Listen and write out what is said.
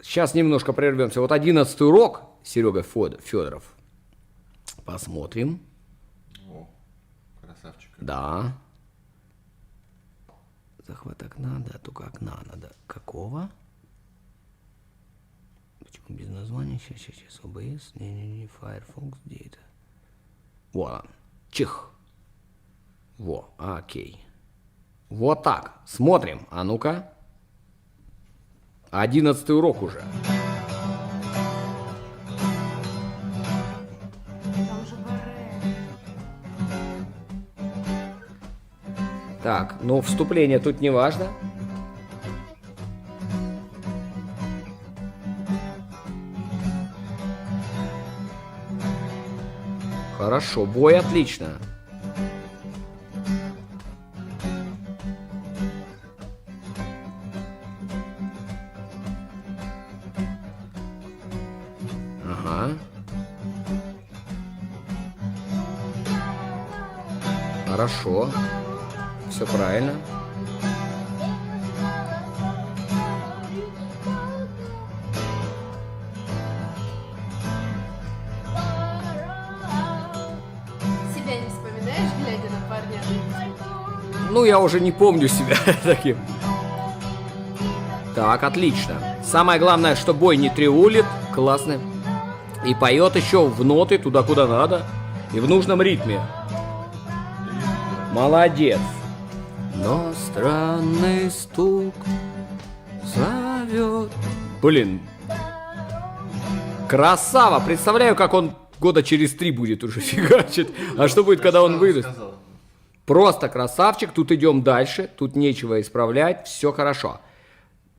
Сейчас немножко прервемся. Вот 11-й урок, Серега Федоров. Посмотрим. О, красавчик. Да. Захват окна, да, только окна надо. Какого? Почему без названия? Сейчас, OBS. Не, Firefox, где это? Вот он. Чих. Во, окей. Вот так. Смотрим. А ну-ка. 11-й урок уже. Так, ну вступление тут не важно. Хорошо, бой отлично. Ага. Хорошо. Все правильно. Себя не вспоминаешь, глядя на парня? Ну, я уже не помню себя таким. Так, отлично. Самое главное, что бой не триулит. Классно. И поет еще в ноты, туда, куда надо. И в нужном ритме. Молодец. Но странный стук зовет. Блин. Красава. Представляю, как он года через 3 будет уже фигачить. А что будет, когда он выдаст? Просто красавчик. Тут идем дальше. Тут нечего исправлять. Все хорошо.